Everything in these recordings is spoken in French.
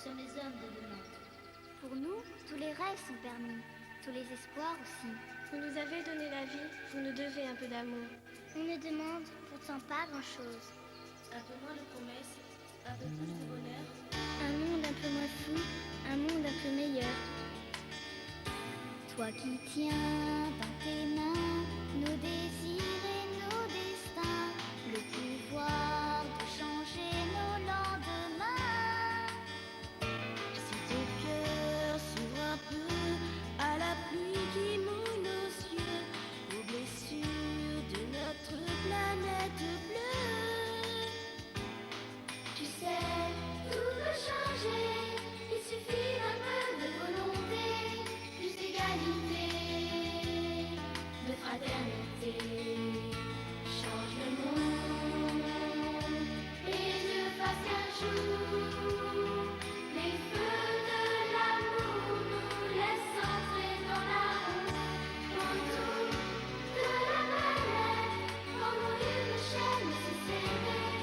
sommes les hommes de demain. Pour nous, tous les rêves sont permis, tous les espoirs aussi. Vous nous avez donné la vie, vous nous devez un peu d'amour. On ne demande pourtant pas grand-chose. Un peu moins de promesses, un peu plus de bonheur. Un monde un peu moins fou, un monde un peu meilleur. Toi qui tiens dans tes mains nos désirs et nos destins, le pouvoir de changer nos lendemains. Si ton cœur s'ouvre un peu à la pluie qui mouille nos yeux, aux blessures de notre planète bleue, Tu sais, tout peut changer, il suffit d'un peu de volonté, plus d'égalité, de fraternité. Change le monde, et Dieu fasse qu'un jour, les feux de l'amour nous laissent entrer dans la roue, autour de la planète, comme une chaîne si serrée,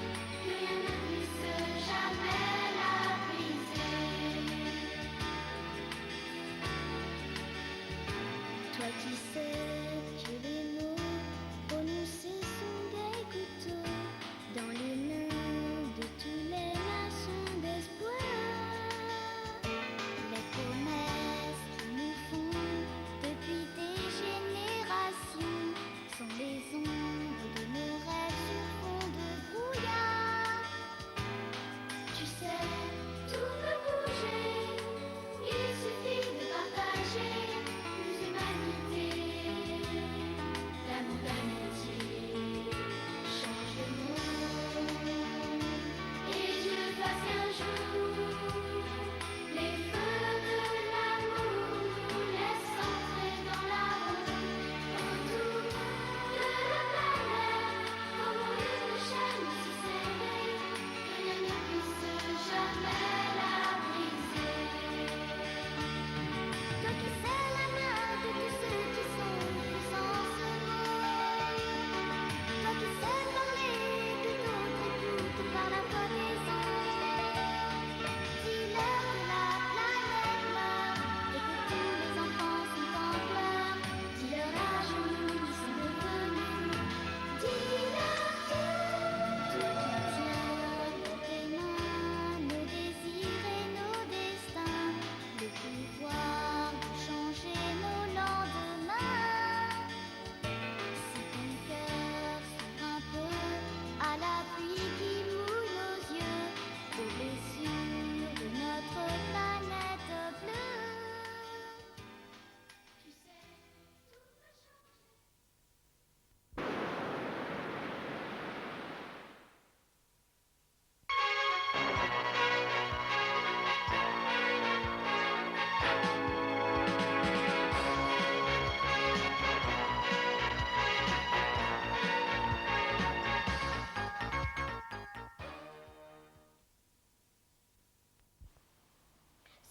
que rien ne puisse jamais la briser. Toi qui sais que les mots prononcés sont des couteaux dans les mains de tous les nations d'espoir. Les promesses qui nous font depuis des générations sont les ombres de nos rêves sur fond de brouillard. Tu sais, tout peut bouger, il suffit de partager plus d'humanité, d'amour, d'amitié. Change le monde, et Dieu fasse qu'un jour, les feux de l'amour nous laissent entrer dans la roue, autour de la planète, comme une chaîne si serrée, que rien ne puisse jamais la briser. Toi qui sais la main de tous ceux qui sont puissants ce monde, toi qui sais parler que d'autres écoutent par la voix des ondes, dis-leur que la planète meurt et que tous les enfants sont en pleurs, dis-leur à genoux ils sont devenus fous, dis-leur tout, toi qui tiens dans tes mains nos désirs et nos destins, le pouvoir de changer nos lendemains. Si ton cœur s'ouvre un peu à la pluie qui mouille nos yeux, aux blessures de notre planète bleue. Tu sais, tout peut changer.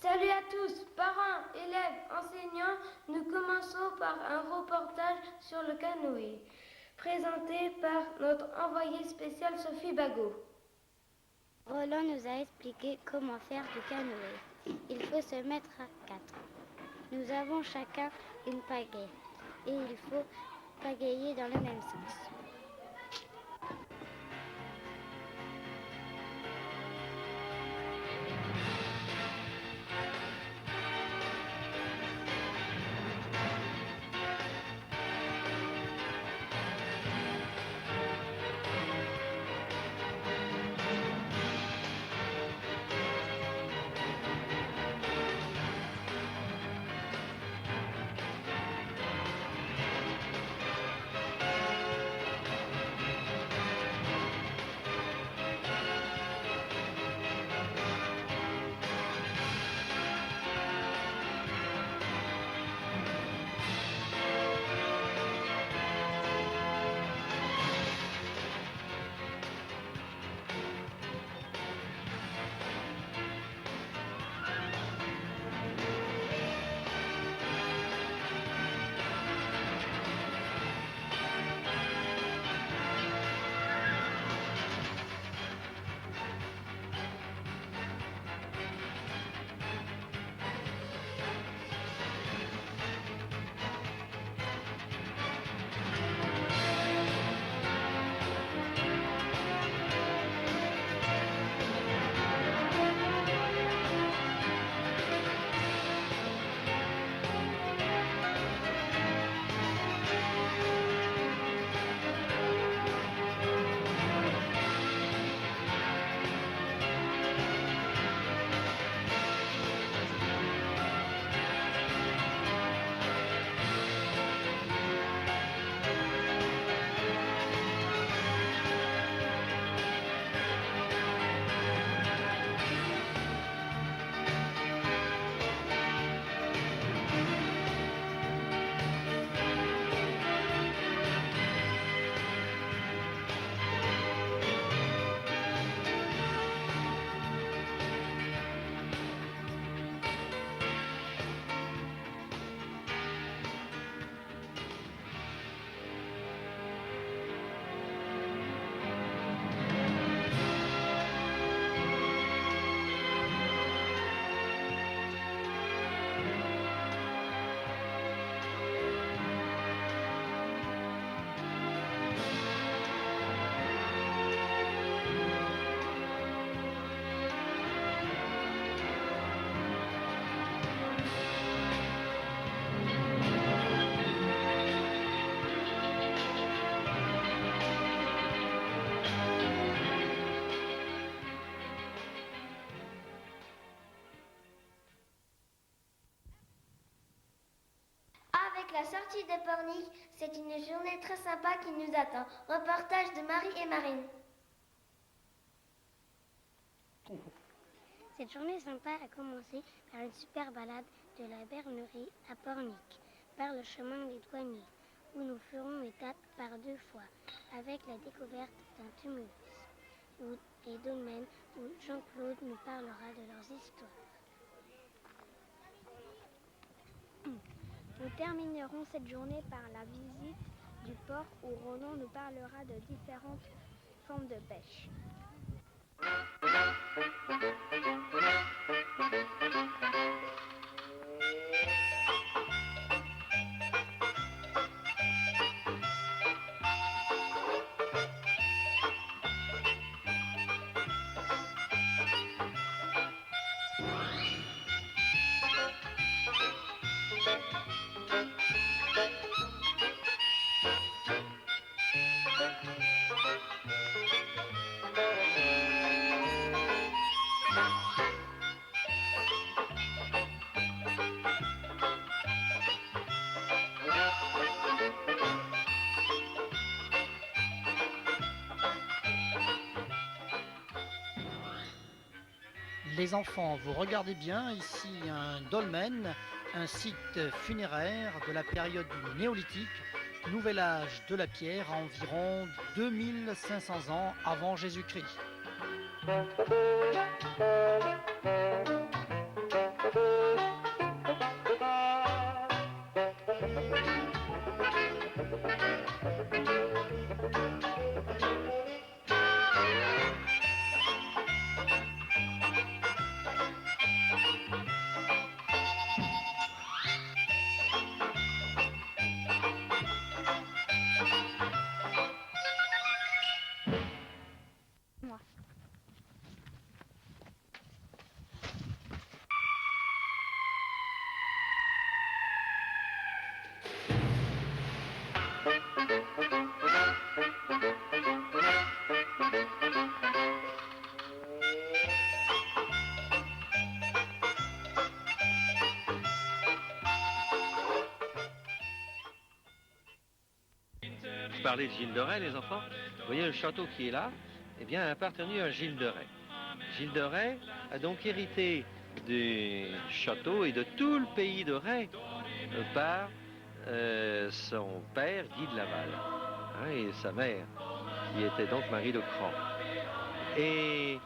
Salut à tous, parents, élèves, enseignants. Nous commençons par un reportage sur le canoë, présenté par notre envoyée spéciale Sophie Bagot. Roland nous a expliqué comment faire du canoë. Il faut se mettre à 4. Nous avons chacun une pagaie et il faut pagayer dans le même sens. que la sortie de Pornic, c'est une journée très sympa qui nous attend. Reportage de Marie et Marine. Cette journée sympa a commencé par une super balade de la bernerie à Pornic, par le chemin des douaniers, où nous ferons étape par 2 fois, avec la découverte d'un tumulus et domaine où Jean-Claude nous parlera de leurs histoires. Nous terminerons cette journée par la visite du port où Roland nous parlera de différentes formes de pêche. Les enfants, vous regardez bien, ici un dolmen, un site funéraire de la période du néolithique, nouvel âge de la pierre, à environ 2500 ans avant Jésus-Christ. Vous parlez de Gilles de Rais, les enfants. Vous voyez le château qui est là, eh bien, a appartenu à Gilles de Rais. Gilles de Rais a donc hérité du château et de tout le pays de Rais par son père Guy de Laval, hein, et sa mère, qui était donc Marie de Cran. Et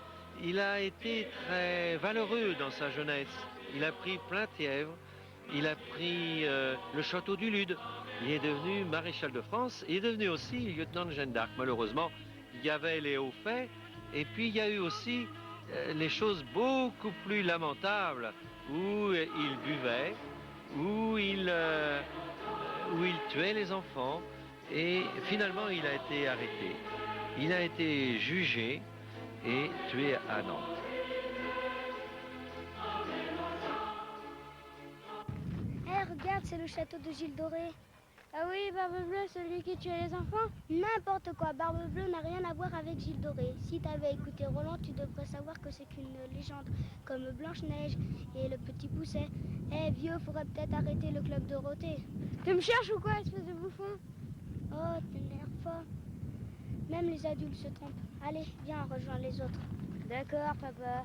il a été très valeureux dans sa jeunesse. Il a pris Plaintièvre, il a pris le château du Lude. Il est devenu maréchal de France, il est devenu aussi lieutenant de Jeanne d'Arc. Malheureusement, il y avait les hauts faits, et puis il y a eu aussi les choses beaucoup plus lamentables, où il buvait, où il tuait les enfants, et finalement il a été arrêté. Il a été jugé et tué à Nantes. Regarde, c'est le château de Gilles Doré. Ah oui, Barbe Bleue, celui qui tuait les enfants? N'importe quoi, Barbe Bleue n'a rien à voir avec Gilles Doré. Si t'avais écouté Roland, tu devrais savoir que c'est qu'une légende, comme Blanche-Neige et le Petit Pousset. Eh vieux, faudrait peut-être arrêter le club Dorothée. Tu me cherches ou quoi, espèce de bouffon? Oh, t'énerve pas. Même les adultes se trompent. Allez, viens, rejoins les autres. D'accord, papa.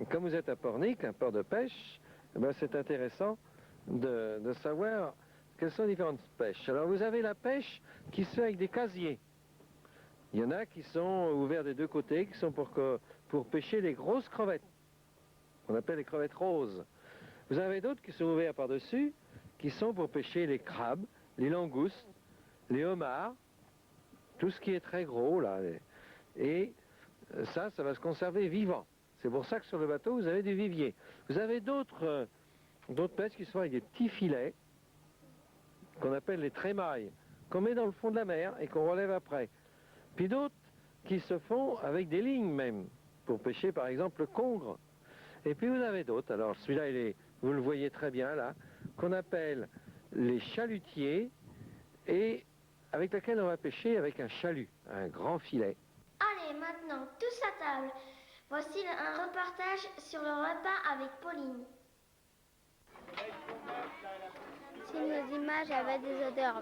Comme vous êtes à Pornic, un port de pêche, eh ben c'est intéressant de savoir quelles sont les différentes pêches. Alors vous avez la pêche qui se fait avec des casiers. Il y en a qui sont ouverts des deux côtés, qui sont pour pêcher les grosses crevettes. On appelle les crevettes roses. Vous avez d'autres qui sont ouverts par-dessus, qui sont pour pêcher les crabes, les langoustes, les homards, tout ce qui est très gros là. Et ça va se conserver vivant. C'est pour ça que sur le bateau, vous avez du vivier. Vous avez d'autres pêches qui sont avec des petits filets, qu'on appelle les trémailles, qu'on met dans le fond de la mer et qu'on relève après. puis d'autres qui se font avec des lignes même, pour pêcher par exemple le congre. Et puis vous avez d'autres, alors celui-là, vous le voyez très bien là, qu'on appelle les chalutiers, et avec lequel on va pêcher avec un chalut, un grand filet. Allez, maintenant, tous à table. Voici un reportage sur le repas avec Pauline. Si nos images avaient des odeurs,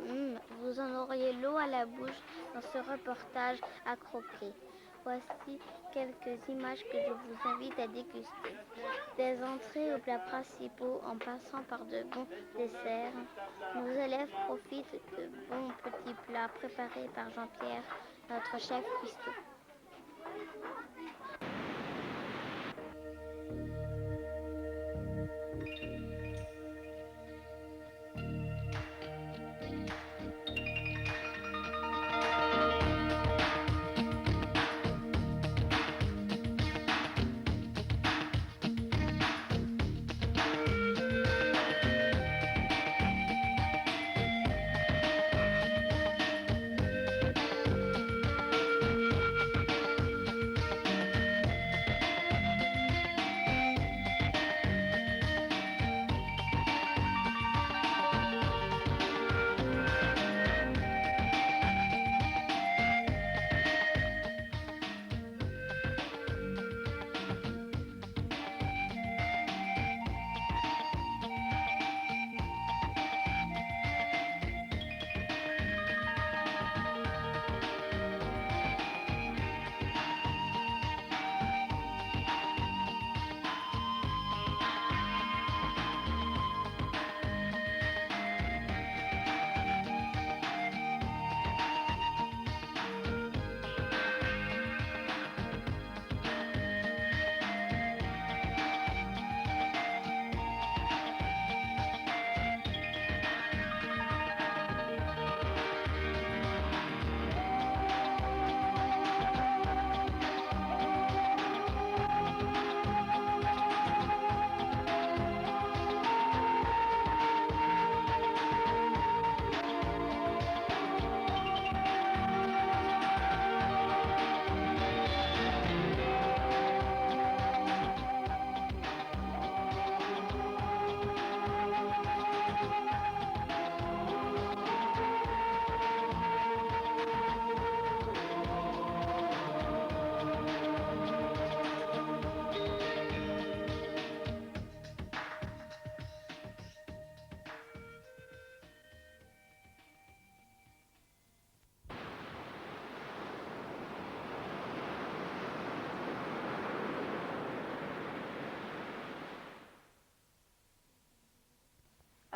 vous en auriez l'eau à la bouche dans ce reportage à croquer. Voici quelques images que je vous invite à déguster. Des entrées aux plats principaux en passant par de bons desserts. Nos élèves profitent de bons petits plats préparés par Jean-Pierre, notre chef cuistot.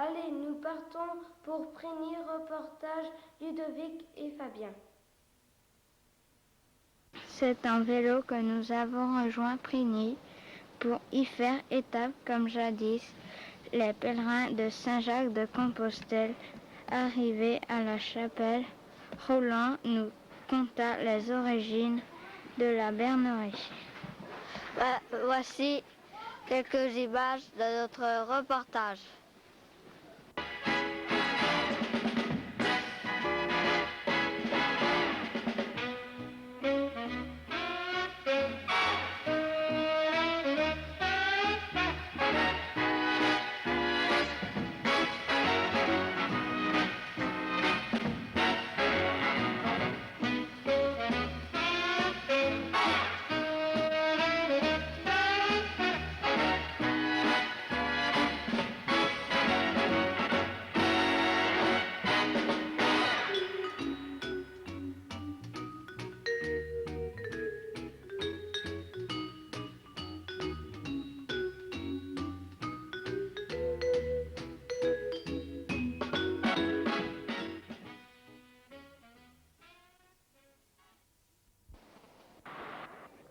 Allez, nous partons pour Prigny, reportage Ludovic et Fabien. C'est en vélo que nous avons rejoint Prigny pour y faire étape comme jadis les pèlerins de Saint-Jacques-de-Compostelle. Arrivés à la chapelle, Roland nous conta les origines de la bernerie. Voici quelques images de notre reportage.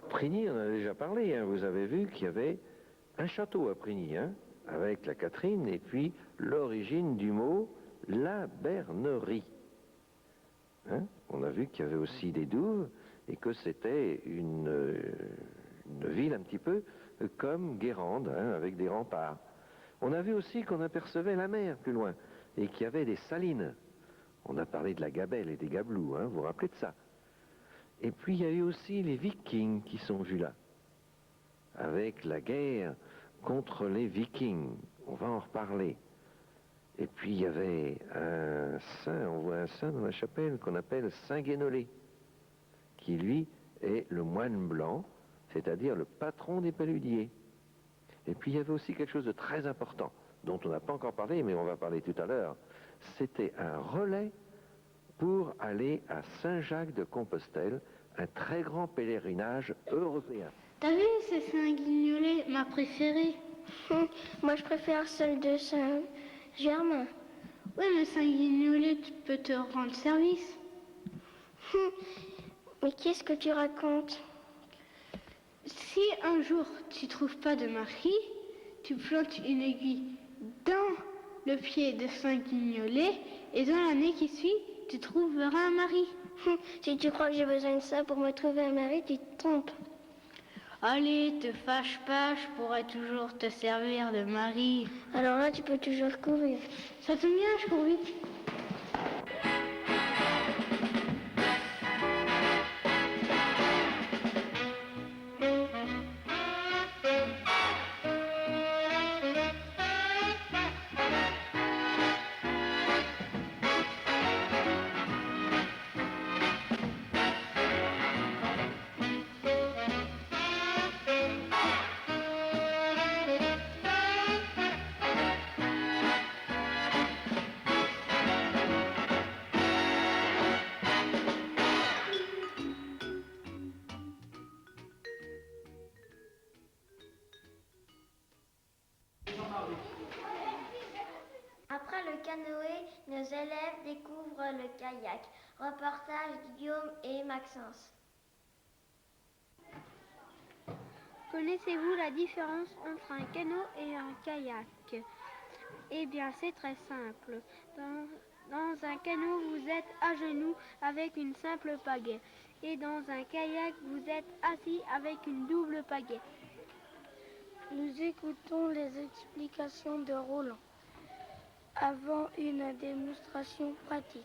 Prigny, on en a déjà parlé, hein. Vous avez vu qu'il y avait un château à Prigny, hein, avec la Catherine, et puis l'origine du mot la bernerie. Hein, on a vu qu'il y avait aussi des douves, et que c'était une ville un petit peu comme Guérande, hein, avec des remparts. On a vu aussi qu'on apercevait la mer plus loin, et qu'il y avait des salines. On a parlé de la Gabelle et des Gabelous, hein, vous vous rappelez de ça? Et puis il y a eu aussi les Vikings qui sont vus là, avec la guerre contre les Vikings. On va en reparler. Et puis il y avait un saint, on voit un saint dans la chapelle qu'on appelle Saint Guénolé, qui lui est le moine blanc, c'est-à-dire le patron des paludiers. Et puis il y avait aussi quelque chose de très important, dont on n'a pas encore parlé, mais on va parler tout à l'heure. C'était un relais pour aller à Saint-Jacques-de-Compostelle, un très grand pèlerinage européen. T'as vu, c'est Saint-Guignolé, ma préférée. Moi, je préfère celle de Saint-Germain. Oui, mais Saint-Guignolé, tu peux te rendre service. Mais qu'est-ce que tu racontes? Si un jour tu trouves pas de mari, tu plantes une aiguille dans le pied de Saint-Guignolé et dans l'année qui suit, tu trouveras un mari. Si tu crois que j'ai besoin de ça pour me trouver un mari, tu te trompes. Allez, te fâche pas, je pourrais toujours te servir de mari. Alors là, tu peux toujours courir. Ça tombe bien, je cours vite. Après le canoë, nos élèves découvrent le kayak. Reportage Guillaume et Maxence. Connaissez-vous la différence entre un canot et un kayak? Eh bien, c'est très simple. Dans un canot, vous êtes à genoux avec une simple pagaie. Et dans un kayak, vous êtes assis avec une double pagaie. Nous écoutons les explications de Roland avant une démonstration pratique.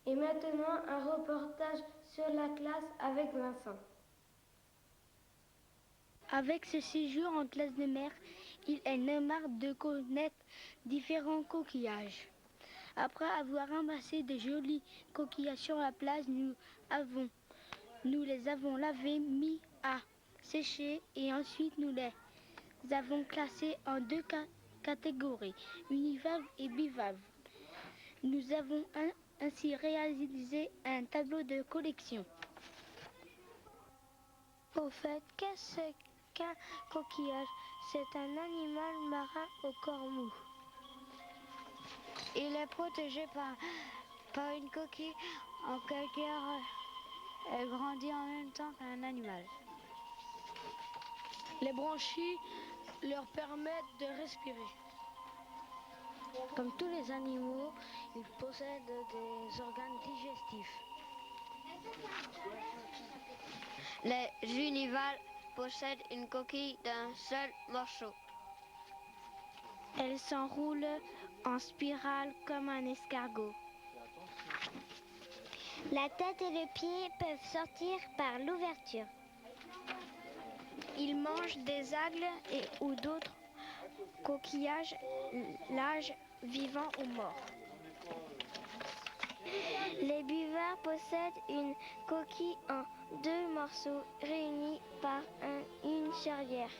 Et maintenant, un reportage sur la classe avec Vincent. Avec ce séjour en classe de mer, il en a marre de connaître différents coquillages. Après avoir ramassé de jolis coquillages sur la plage, nous les avons lavés, mis à sécher et ensuite nous les avons classé en deux catégories, univalve et bivalve. Nous avons ainsi réalisé un tableau de collection. Au fait, qu'est-ce qu'un coquillage? C'est un animal marin au corps mou. Il est protégé par une coquille en calcaire. Elle grandit en même temps qu'un animal. Les branchies leur permettent de respirer. Comme tous les animaux, ils possèdent des organes digestifs. Les univalves possèdent une coquille d'un seul morceau. Elles s'enroulent en spirale comme un escargot. La tête et le pied peuvent sortir par l'ouverture. Ils mangent des algues ou d'autres coquillages, l'âge vivant ou mort. Les bivalves possèdent une coquille en deux morceaux réunis par une charrière.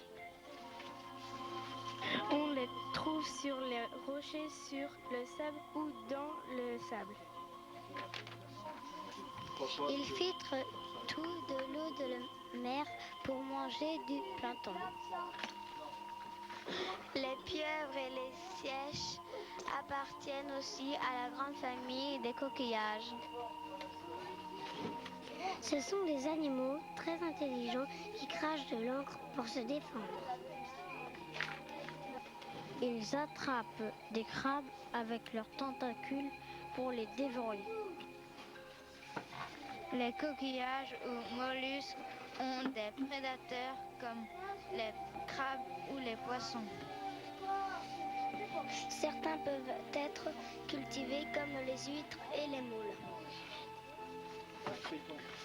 On les trouve sur les rochers, sur le sable ou dans le sable. Ils filtrent tout de l'eau de la mer pour manger du plancton. Les pieuvres et les sièches appartiennent aussi à la grande famille des coquillages. Ce sont des animaux très intelligents qui crachent de l'encre pour se défendre. Ils attrapent des crabes avec leurs tentacules pour les dévorer. Les coquillages ou mollusques ont des prédateurs comme les crabes ou les poissons. Certains peuvent être cultivés comme les huîtres et les moules.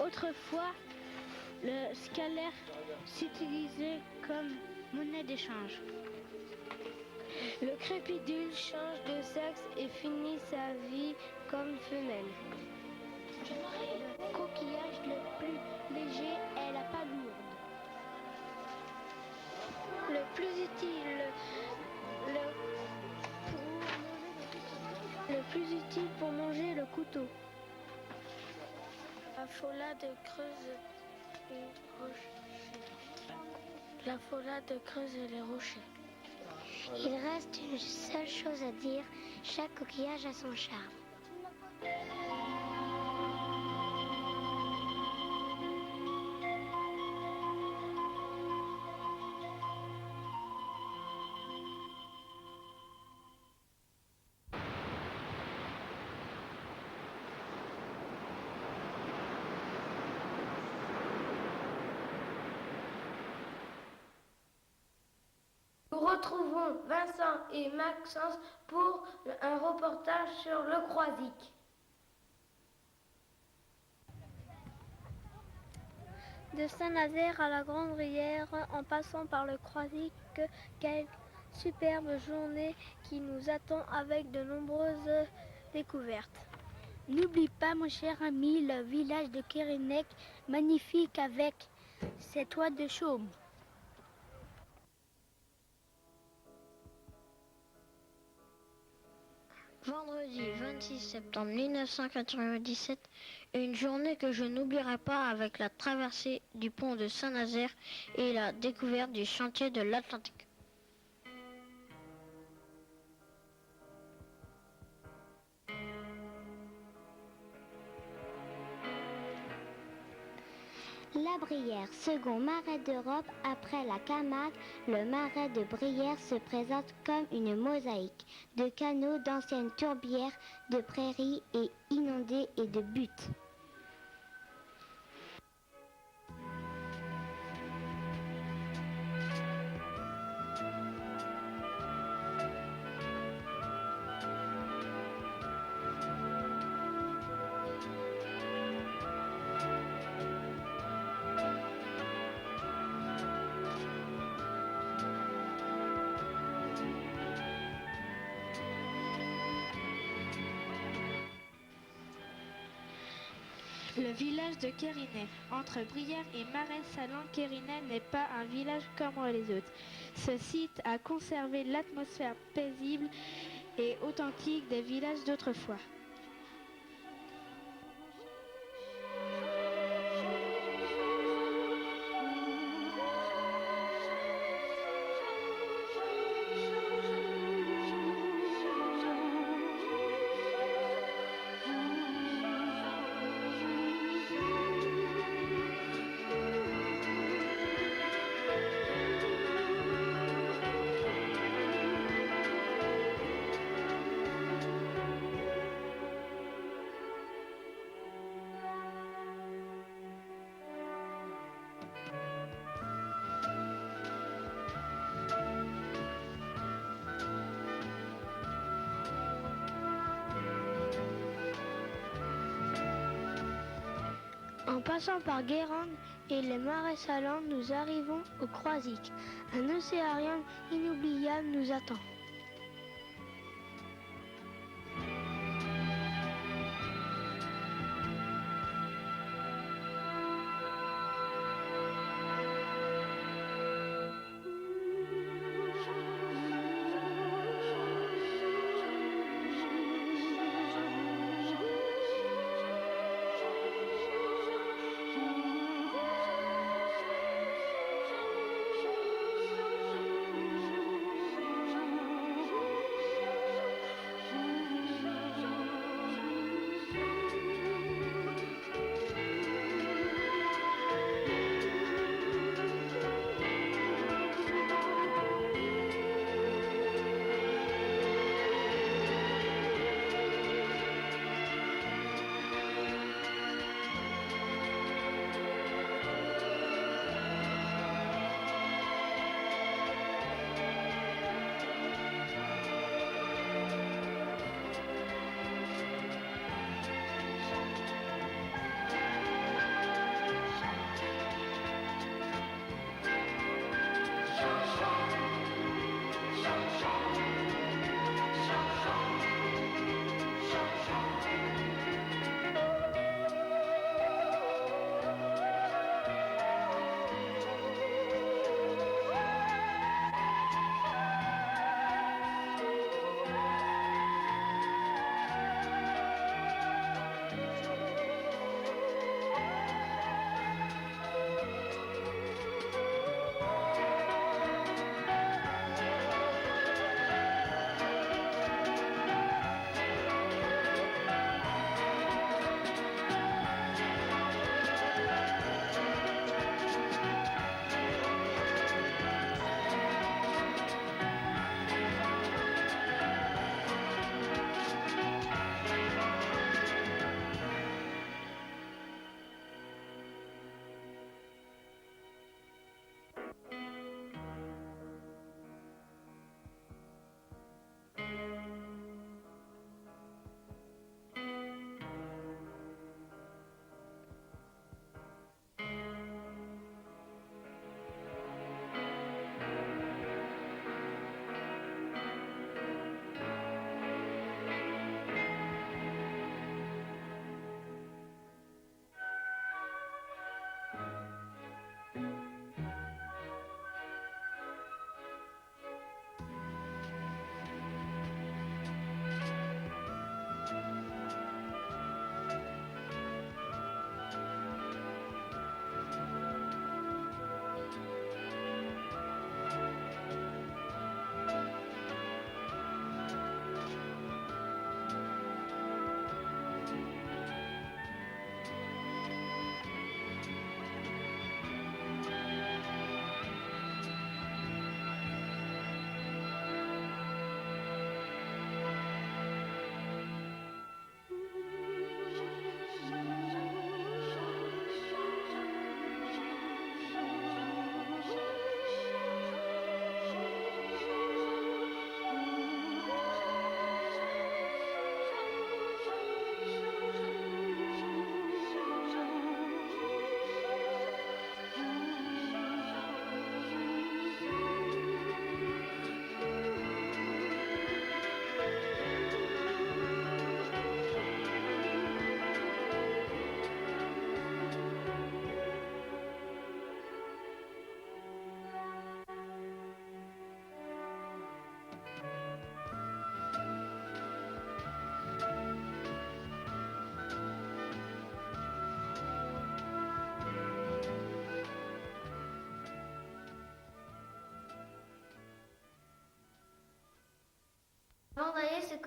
Autrefois, le scalaire s'utilisait comme monnaie d'échange. Le crépidule change de sexe et finit sa vie comme femelle. Le coquillage le plus léger est la palourde. Le plus utile pour manger le couteau. La folade creuse les rochers. La folade creuse les rochers. Il reste une seule chose à dire, chaque coquillage a son charme. Nous retrouvons Vincent et Maxence pour un reportage sur le Croisic. De Saint-Nazaire à la Grande-Rière, en passant par le Croisic, quelle superbe journée qui nous attend avec de nombreuses découvertes. N'oublie pas, mon cher ami, le village de Kérénec, magnifique avec ses toits de chaume. Vendredi 26 septembre 1997, une journée que je n'oublierai pas avec la traversée du pont de Saint-Nazaire et la découverte du chantier de l'Atlantique. La Brière, second marais d'Europe après la Camargue, le marais de Brière se présente comme une mosaïque de canaux, d'anciennes tourbières, de prairies et inondées et de buttes. Le village de Kérinet, entre Brière et Marais-Salon, Kérinet n'est pas un village comme les autres. Ce site a conservé l'atmosphère paisible et authentique des villages d'autrefois. En passant par Guérande et les marais salants, nous arrivons au Croisic. Un océarium inoubliable nous attend.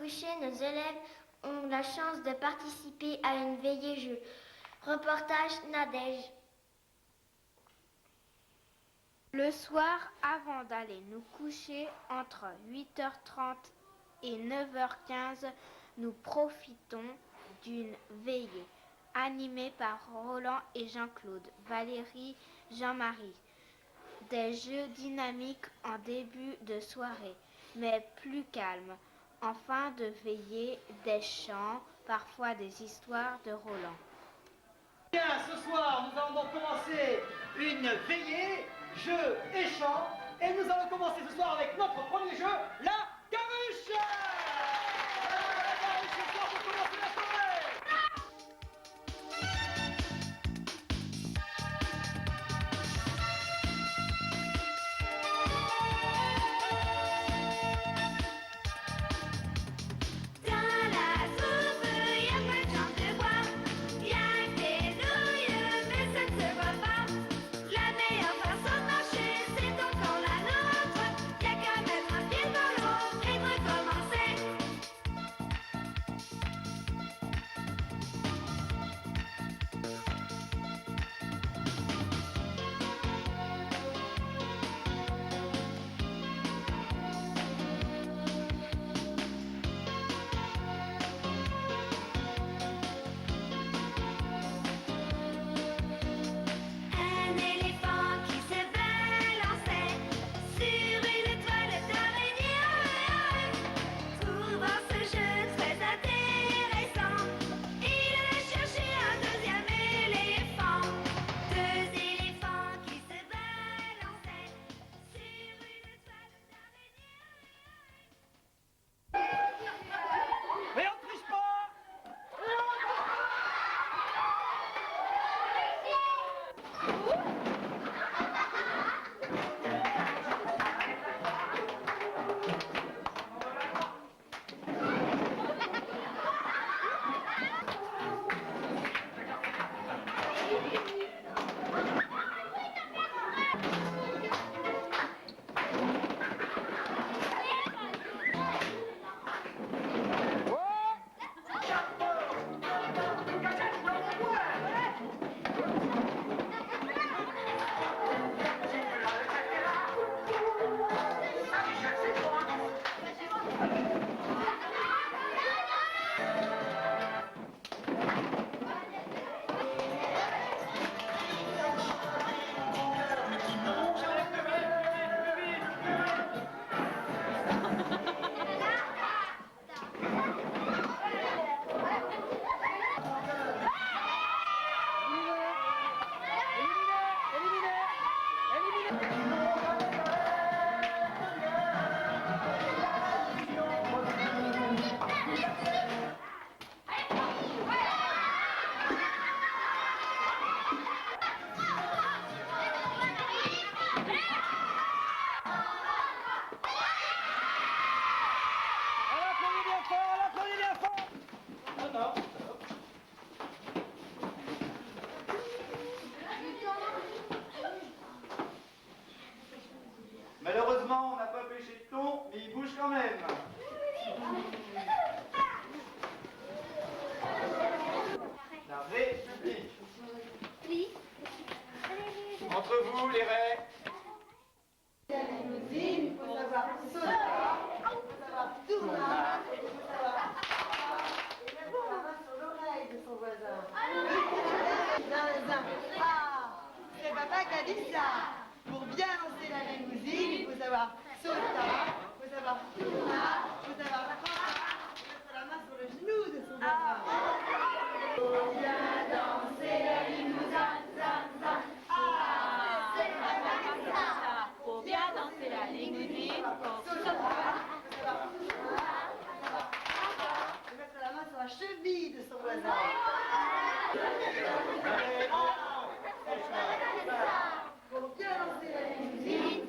coucher, nos élèves ont la chance de participer à une veillée jeu. Reportage Nadège. Le soir, avant d'aller nous coucher, entre 8h30 et 9h15, nous profitons d'une veillée animée par Roland et Jean-Claude, Valérie, Jean-Marie. Des jeux dynamiques en début de soirée, mais plus calmes. En fin de veillée, des chants, parfois des histoires de Roland. Bien, ce soir, nous allons donc commencer une veillée, jeux et chants. Et nous allons commencer ce soir avec notre premier jeu, la Caruche. La Caruche, ce soir, pour commencer la soirée. Malheureusement, on n'a pas pêché de thon, mais il bouge quand même. La République. Oui. Entre vous, les raies. Il faut savoir sauter, il faut savoir tourner, il faut savoir et mettre la main sur l'oreille de son voisin. Ah, c'est papa qui a dit ça. Pour bien lancer la limousine, il faut savoir sauter, il faut savoir tourner, il faut savoir mettre la main sur le genou de son voisin. Pour bien danser la limousine, zan, zan. Ah, c'est papa qui a dit ça. Pour bien danser la limousine, mettre la main sur la cheville de son voisin. Pour bien lancer la limousine,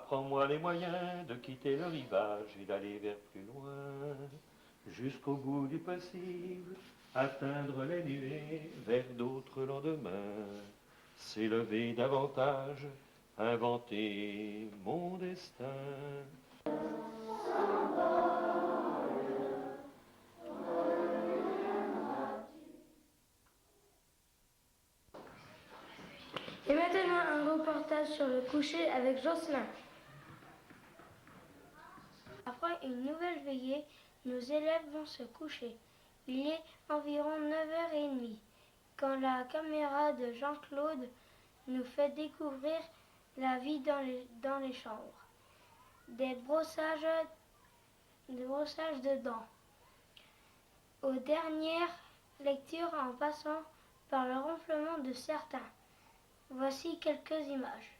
Apprends-moi les moyens de quitter le rivage et d'aller vers plus loin, jusqu'au bout du possible, atteindre les nuées vers d'autres lendemains, s'élever davantage, inventer mon destin. Et maintenant, un reportage sur le coucher avec Jocelyn. Après une nouvelle veillée, nos élèves vont se coucher. Il est environ 9h30 quand la caméra de Jean-Claude nous fait découvrir la vie dans les chambres. Des brossages de dents. Aux dernières lectures en passant par le ronflement de certains. Voici quelques images.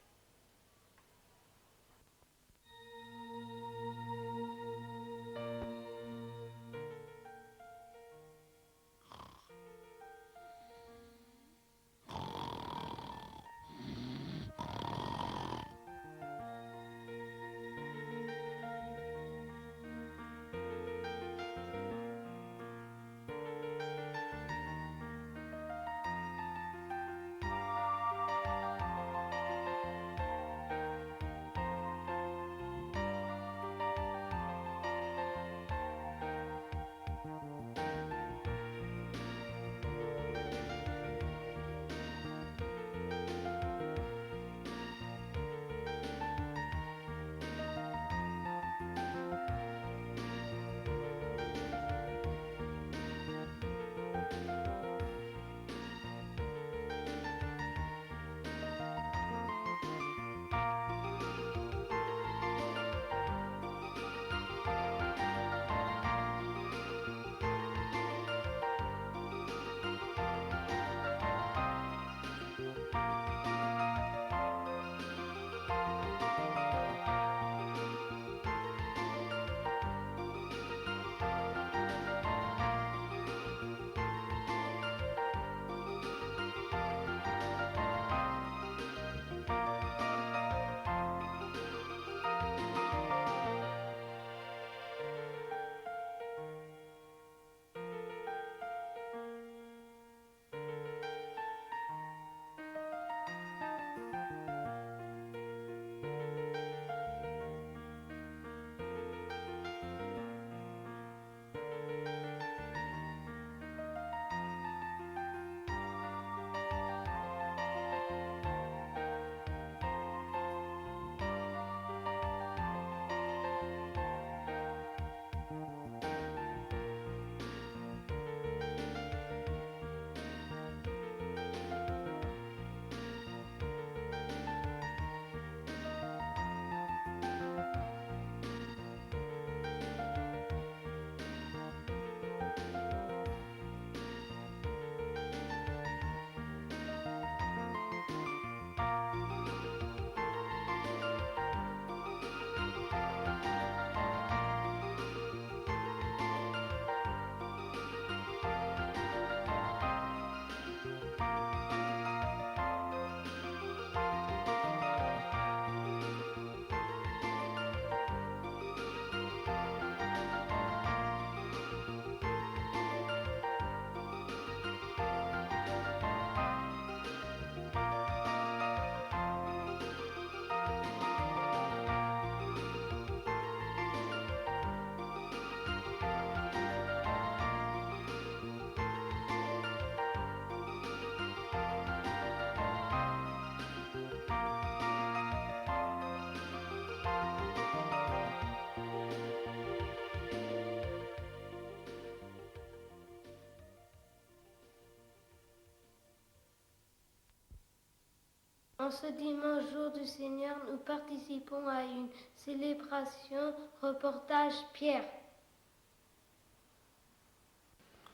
En ce dimanche, jour du Seigneur, nous participons à une célébration. Reportage Pierre.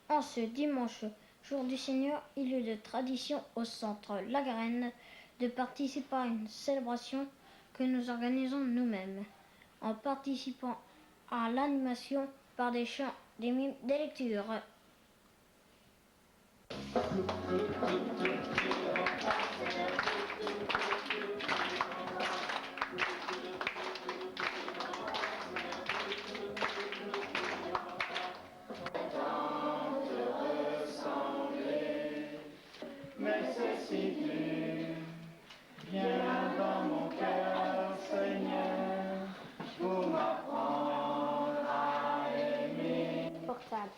En ce dimanche, jour du Seigneur, il est de tradition au centre La Garenne de participer à une célébration que nous organisons nous-mêmes, en participant à l'animation par des chants, des mimes, des lectures. nécessité. Viens dans mon cœur, Seigneur, pour m'apprendre à aimer. Portable.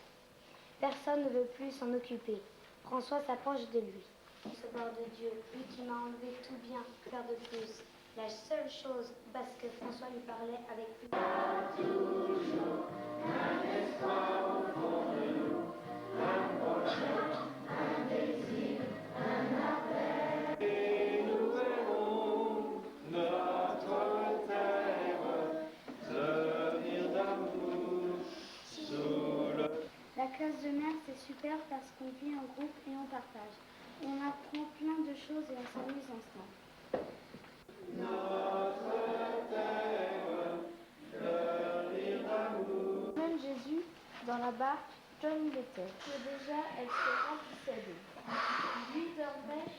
Personne ne veut plus s'en occuper. François s'approche de lui. Se barre de Dieu, lui qui m'a enlevé tout bien, faire de plus. La seule chose, parce que François lui parlait avec plus. Toujours un espoir au fond de nous, un projet, un désir, un appel. Et nous verrons notre terre devenir d'amour sous le... La classe de mère, c'est super parce qu'on vit en groupe et on partage. On apprend plein de choses et on s'amuse ensemble. Notre terre fleurir d'amour. Même Jésus, dans la barque, John l'était. Que déjà, elle se remplissait d'eau. Lui dormait.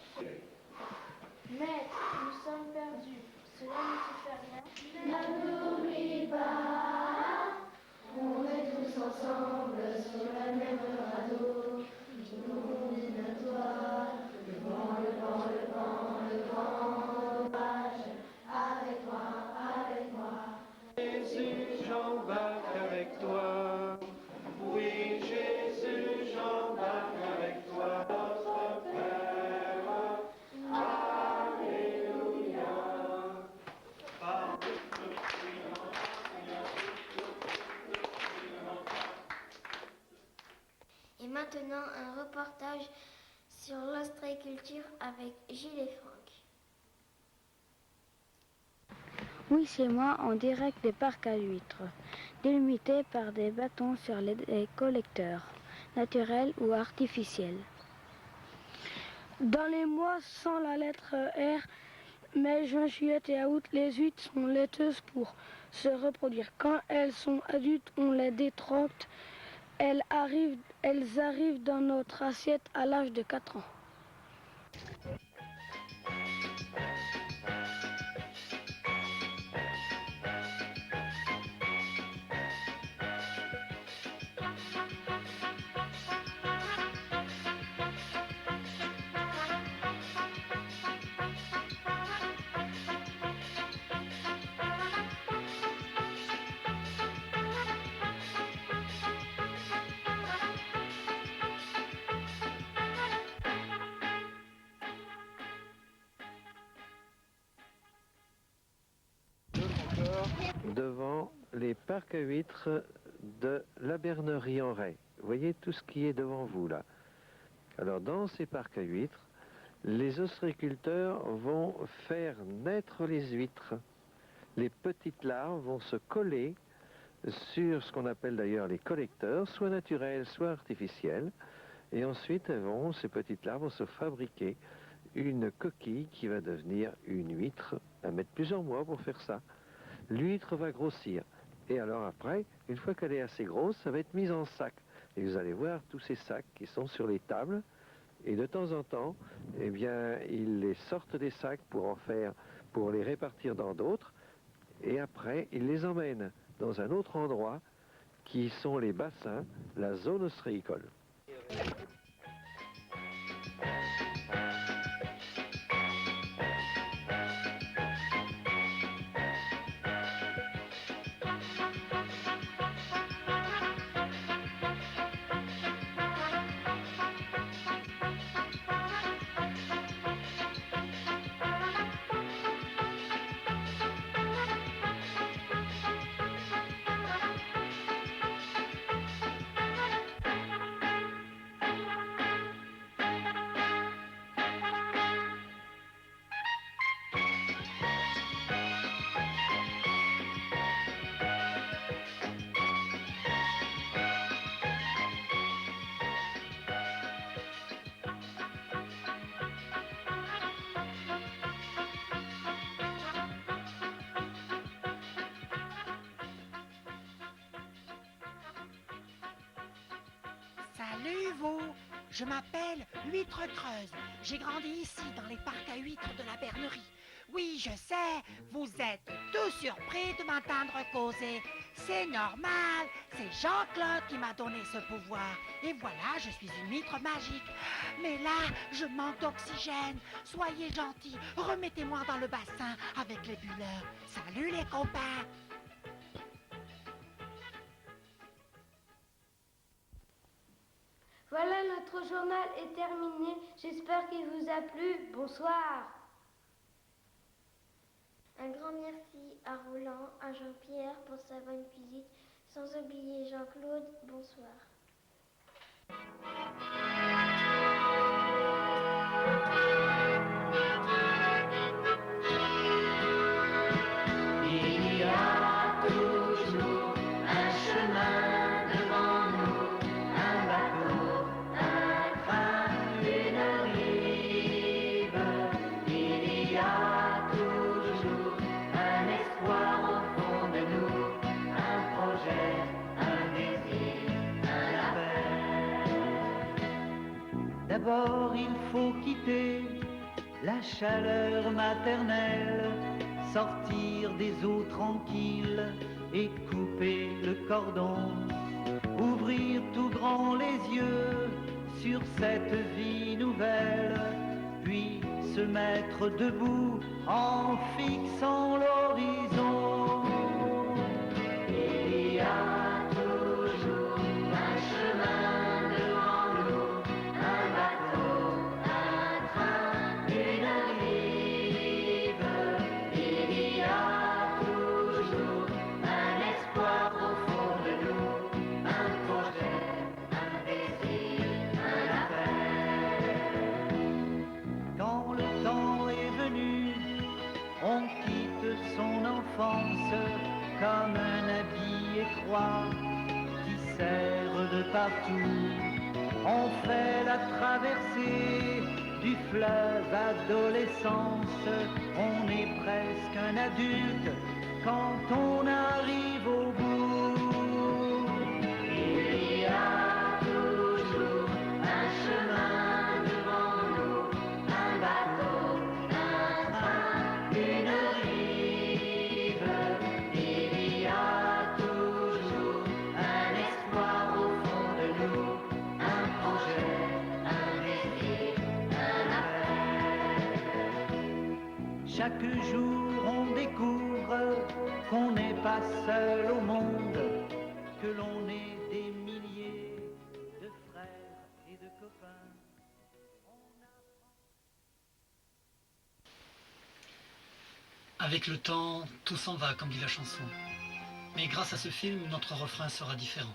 Maître, nous sommes perdus. Cela ne se fait rien. Ne n'oublie pas, on est tous ensemble sur le même radeau. Tout le monde est à toi. Le vent, le vent, le vent, le vent d'orage. Avec moi. Jésus, j'embarque avec toi. Oui, Jésus, j'embarque avec toi. Notre Père, Alléluia. Et maintenant, un reportage sur l'ostréiculture avec Gilles et Franck. Oui, c'est moi en direct des parcs à huîtres, délimités par des bâtons sur les collecteurs, naturels ou artificiels. Dans les mois sans la lettre R, mai, juin, juillet et août, les huîtres sont laiteuses pour se reproduire. Quand elles sont adultes, on les détrompte. Elles arrivent dans notre assiette à l'âge de 4 ans. Devant les parcs à huîtres de la Bernerie en Ray. Vous voyez tout ce qui est devant vous là. Alors dans ces parcs à huîtres, les ostréiculteurs vont faire naître les huîtres. Les petites larves vont se coller sur ce qu'on appelle d'ailleurs les collecteurs, soit naturels, soit artificiels. Et ensuite, ces petites larves vont se fabriquer une coquille qui va devenir une huître. À mettre plusieurs mois pour faire ça. L'huître va grossir. Et alors après, une fois qu'elle est assez grosse, ça va être mise en sac. Et vous allez voir tous ces sacs qui sont sur les tables. Et de temps en temps, eh bien, ils les sortent des sacs pour les répartir dans d'autres. Et après, ils les emmènent dans un autre endroit qui sont les bassins, la zone ostréicole. Salut vous, je m'appelle Huître Creuse. J'ai grandi ici dans les parcs à huîtres de la Bernerie. Oui, je sais, vous êtes tous surpris de m'entendre causer. C'est normal, c'est Jean-Claude qui m'a donné ce pouvoir. Et voilà, je suis une mitre magique. Mais là, je manque d'oxygène. Soyez gentils, remettez-moi dans le bassin avec les bulleurs. Salut les copains! Voilà, notre journal est terminé. J'espère qu'il vous a plu. Bonsoir. Un grand merci à Roland, à Jean-Pierre pour sa bonne visite, sans oublier Jean-Claude. Bonsoir. Il y a toujours un chemin devant nous, un bateau, un train, une rive. Il y a toujours un espoir au fond de nous, un projet, un désir, un appel. D'abord il faut quitter la chaleur maternelle, sortir des eaux tranquilles et couper le cordon, ouvrir tout grand les yeux sur cette vie nouvelle, puis se mettre debout en fixant l'horizon. Il y a toujours un chemin devant nous, un bateau, un train, une rive. Il y a toujours un espoir au fond de nous, un projet, un désir, un appel. Quand le temps est venu, on quitte son enfance comme un habit étroit qui serre de partout. On fait la traversée du fleuve adolescence. On est presque un adulte quand on arrive au bout. Il y a toujours un chemin devant nous, un bateau, un train, une rive. Il y a toujours un espoir au fond de nous, un projet, un désir, un appel. Chaque jour on découvre qu'on n'est pas seul au monde, que l'on est des milliers de frères et de copains. Avec le temps, tout s'en va, comme dit la chanson. Mais grâce à ce film, notre refrain sera différent.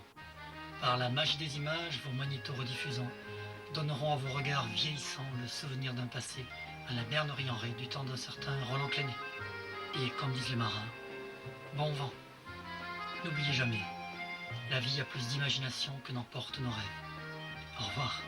Par la magie des images, vos magnéto-rediffusants donneront à vos regards vieillissants le souvenir d'un passé à la bernerie en Ré du temps d'un certain Roland Clénet. Et comme disent les marins, bon vent. N'oubliez jamais, la vie a plus d'imagination que n'emportent nos rêves. Au revoir.